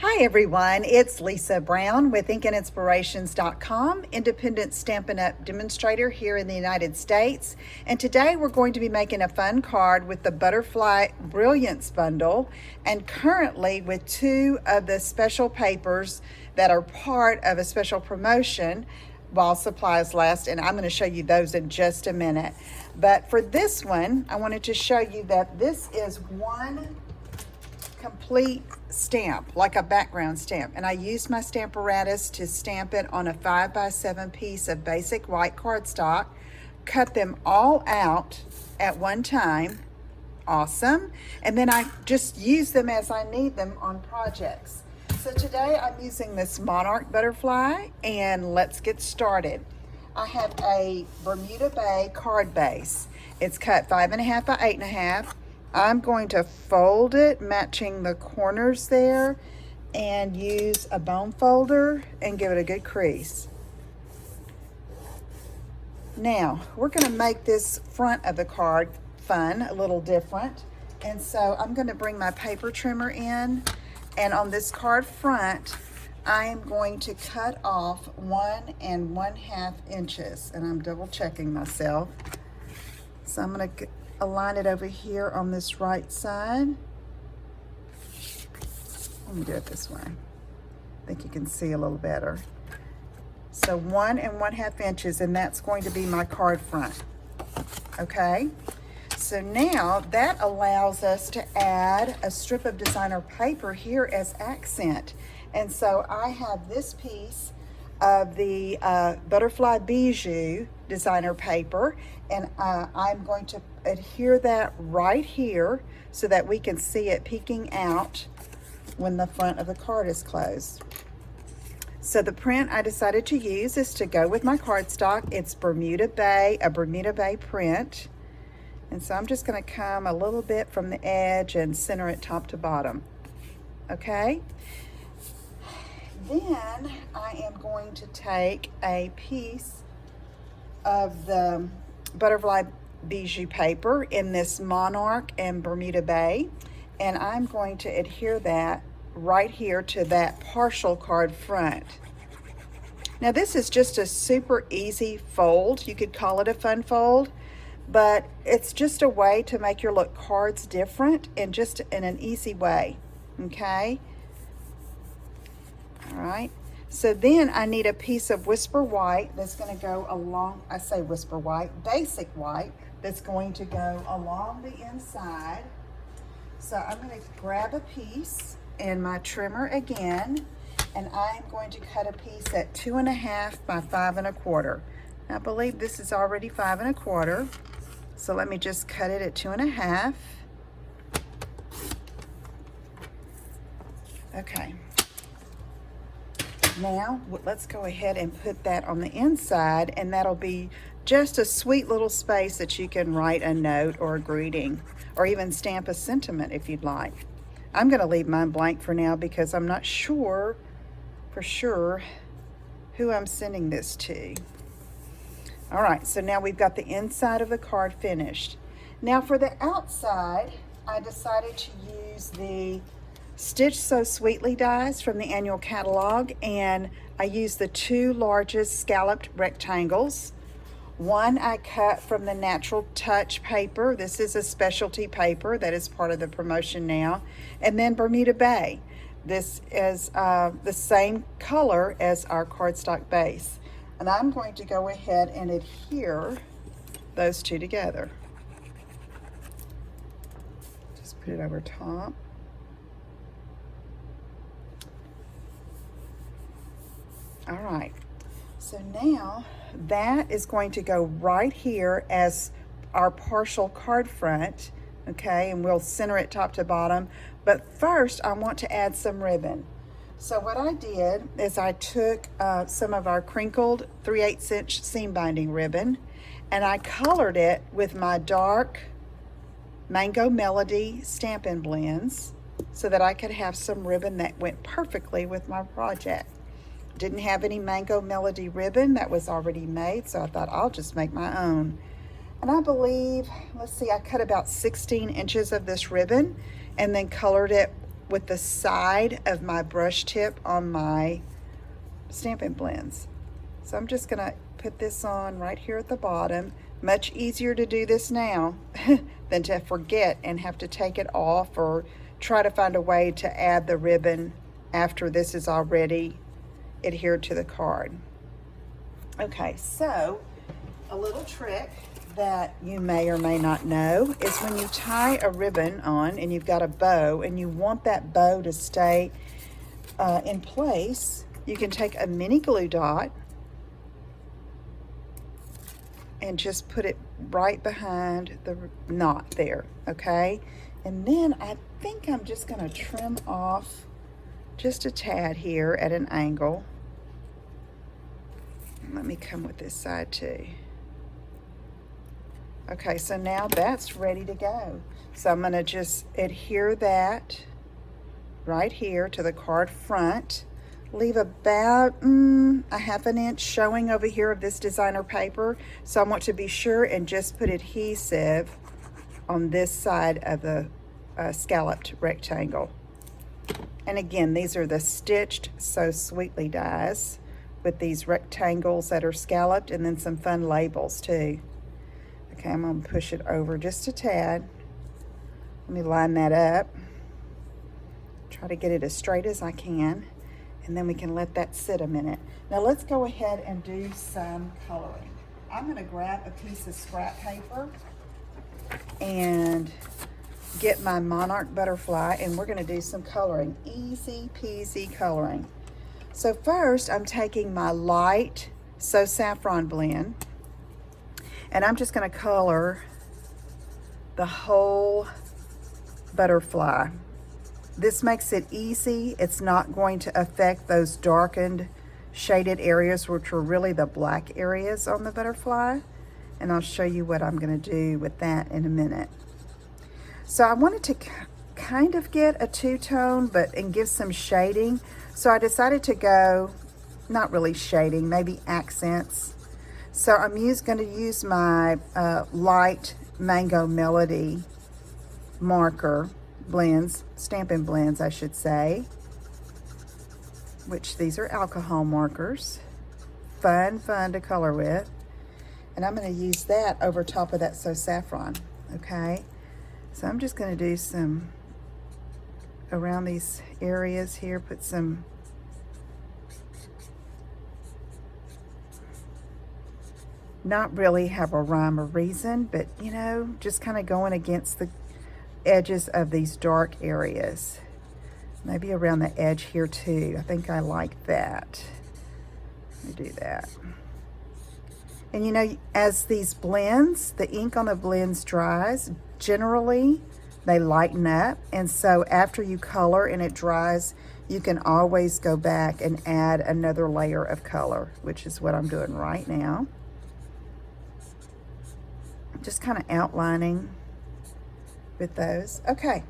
Hi everyone, it's Lisa Brown with InkandInspirations.com, independent Stampin' Up! Demonstrator here in the United States. And today we're going to be making a fun card with the Butterfly Brilliance bundle, and currently with two of the special papers that are part of a special promotion while supplies last, and I'm going to show you those in just a minute. But for this one, I wanted to show you that this is one complete stamp, like a background stamp, and I used my Stamparatus to stamp it on a 5x7 piece of basic white cardstock, cut them all out at one time. Awesome. And then I just use them as I need them on projects. So today I'm using this monarch butterfly, and let's get started. I have a Bermuda Bay card base. It's cut 5.5 by 8.5. I'm going to fold it, matching the corners there, and use a bone folder and give it a good crease. Now, we're going to make this front of the card fun, a little different. And so I'm going to bring my paper trimmer in, and on this card front, I am going to cut off 1 1/2 inches, and I'm double checking myself. So I'm going to align it over here on this right side. Let me do it this way. I think you can see a little better. So 1 1/2 inches, and that's going to be my card front. Okay, so now that allows us to add a strip of designer paper here as accent. And so I have this piece of the Butterfly Bijou designer paper, and I'm going to adhere that right here so that we can see it peeking out when the front of the card is closed. So the print I decided to use is to go with my cardstock. It's Bermuda Bay, a Bermuda Bay print. And so I'm just going to come a little bit from the edge and center it top to bottom. Okay? Then I am going to take a piece of the Butterfly Bijou paper in this Monarch and Bermuda Bay, and I'm going to adhere that right here to that partial card front. Now this is just a super easy fold. You could call it a fun fold, but it's just a way to make your look cards different and just in an easy way. Okay? All right, so then I need a piece of Whisper White that's going to go along, I say Whisper White, basic white, that's going to go along the inside. So I'm going to grab a piece and my trimmer again, and I'm going to cut a piece at 2.5 by 5 1/4. I believe this is already 5 1/4, so let me just cut it at 2.5. Okay. Now, let's go ahead and put that on the inside, and that'll be just a sweet little space that you can write a note or a greeting, or even stamp a sentiment if you'd like. I'm going to leave mine blank for now because I'm not sure for sure who I'm sending this to. All right, so now we've got the inside of the card finished. Now for the outside, I decided to use the Stitch So Sweetly dies from the annual catalog, and I used the 2 largest scalloped rectangles. One I cut from the Natural Touch paper. This is a specialty paper that is part of the promotion now. And then Bermuda Bay. This is the same color as our cardstock base. And I'm going to go ahead and adhere those two together. Just put it over top. All right, so now that is going to go right here as our partial card front, okay, and we'll center it top to bottom. But first, I want to add some ribbon. So what I did is I took some of our crinkled 3/8 inch seam binding ribbon, and I colored it with my dark Mango Melody Stampin' blends so that I could have some ribbon that went perfectly with my project. Didn't have any Mango Melody ribbon that was already made, so I thought I'll just make my own. And I believe, let's see, I cut about 16 inches of this ribbon and then colored it with the side of my brush tip on my Stampin' blends. So I'm just gonna put this on right here at the bottom. Much easier to do this now than to forget and have to take it off or try to find a way to add the ribbon after this is already adhered to the card. Okay, so a little trick that you may or may not know is when you tie a ribbon on and you've got a bow and you want that bow to stay in place, you can take a mini glue dot and just put it right behind the knot there, okay? And then I think I'm just gonna trim off just a tad here at an angle. Let me come with this side too. Okay, so now that's ready to go. So I'm gonna just adhere that right here to the card front. Leave about a half an inch showing over here of this designer paper. So I want to be sure and just put adhesive on this side of the scalloped rectangle. And again, these are the Stitched So Sweetly dies with these rectangles that are scalloped and then some fun labels too. Okay, I'm gonna push it over just a tad. Let me line that up. Try to get it as straight as I can, and then we can let that sit a minute. Now let's go ahead and do some coloring. I'm gonna grab a piece of scrap paper and get my monarch butterfly, and we're gonna do some coloring. Easy peasy coloring. So first, I'm taking my light So Saffron blend, and I'm just gonna color the whole butterfly. This makes it easy. It's not going to affect those darkened, shaded areas, which are really the black areas on the butterfly. And I'll show you what I'm gonna do with that in a minute. So I wanted to kind of get a two-tone, and give some shading. So I decided to go, not really shading, maybe accents. So I'm going to use my light Mango Melody marker blends, Stampin' blends, I should say, which these are alcohol markers. Fun to color with. And I'm going to use that over top of that So Saffron, okay? So I'm just going to do some around these areas here, put some not really have a rhyme or reason, but you know, just kind of going against the edges of these dark areas. Maybe around the edge here too. I think I like that. Let me do that. And you know, as these blends, the ink on the blends dries, generally they lighten up. And so after you color and it dries, you can always go back and add another layer of color, which is what I'm doing right now. Just kind of outlining with those. Okay,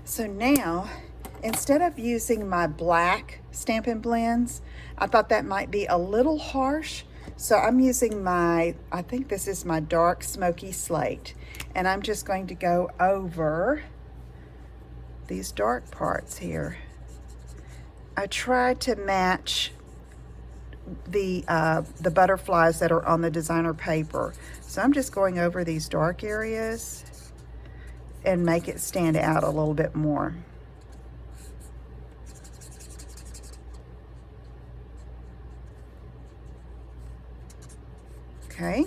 so now instead of using my black Stampin' blends, I thought that might be a little harsh. So I'm using I think this is my dark smoky slate, and I'm just going to go over these dark parts here. I tried to match the butterflies that are on the designer paper. So I'm just going over these dark areas and make it stand out a little bit more. Okay,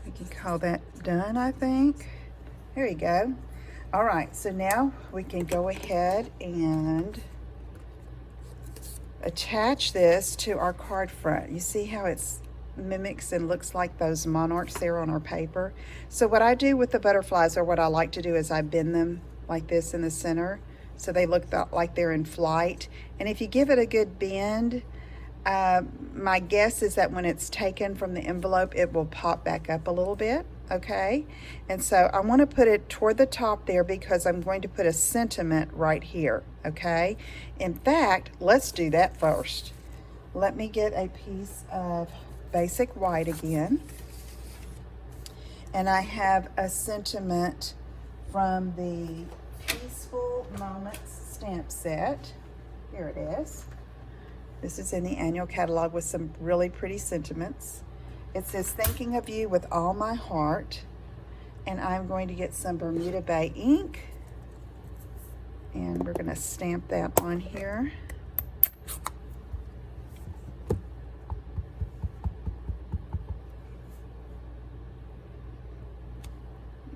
we can call that done, I think. There you go. All right, so now we can go ahead and attach this to our card front. You see how it's mimics and looks like those monarchs there on our paper? So what I do with the butterflies, or what I like to do, is I bend them like this in the center so they look like they're in flight. And if you give it a good bend, my guess is that when it's taken from the envelope, it will pop back up a little bit, okay? And so I want to put it toward the top there because I'm going to put a sentiment right here, okay? In fact, let's do that first. Let me get a piece of basic white again. And I have a sentiment from the Peaceful Moments stamp set. Here it is. This is in the annual catalog with some really pretty sentiments. It says, thinking of you with all my heart. And I'm going to get some Bermuda Bay ink. And we're going to stamp that on here.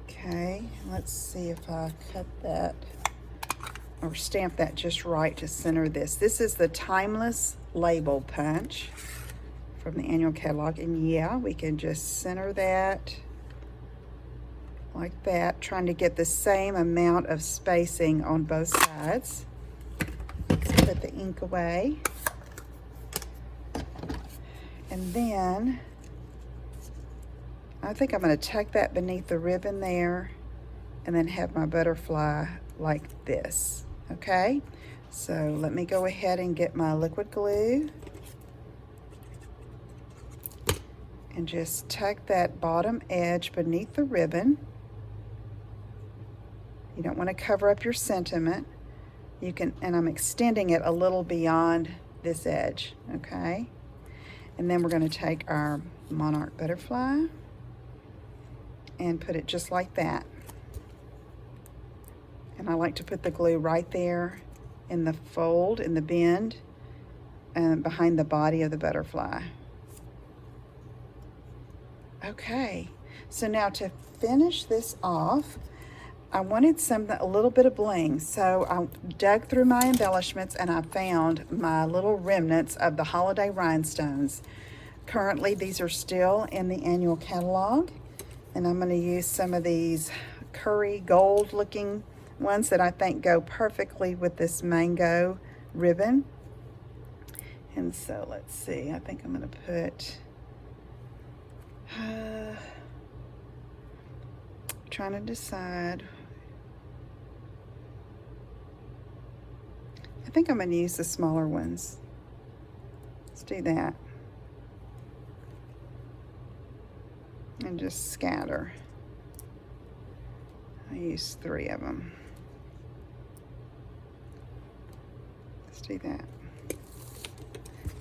Okay, let's see if I cut that or stamp that just right to center this. This is the Timeless Label Punch from the annual catalog. And yeah, we can just center that like that, trying to get the same amount of spacing on both sides. Let's put the ink away. And then I think I'm going to tuck that beneath the ribbon there and then have my butterfly like this. Okay, so let me go ahead and get my liquid glue and just tuck that bottom edge beneath the ribbon. You don't want to cover up your sentiment. You can, and I'm extending it a little beyond this edge, okay? And then we're going to take our monarch butterfly and put it just like that. And I like to put the glue right there in the fold, in the bend, and behind the body of the butterfly. Okay, so now to finish this off, I wanted a little bit of bling, so I dug through my embellishments and I found my little remnants of the holiday rhinestones. Currently, these are still in the annual catalog, and I'm going to use some of these curry gold looking ones that I think go perfectly with this mango ribbon. And so let's see, I think I'm going to put trying to decide. I think I'm going to use the smaller ones. Let's do that. And just scatter. I use 3 of them. Let's do that.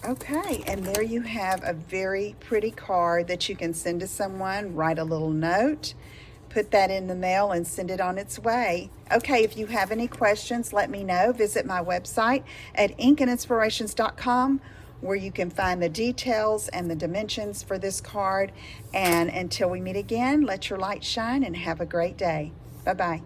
Okay, and there you have a very pretty card that you can send to someone, write a little note, put that in the mail and send it on its way. Okay, if you have any questions, let me know. Visit my website at inkandinspirations.com where you can find the details and the dimensions for this card. And until we meet again, let your light shine and have a great day. Bye-bye.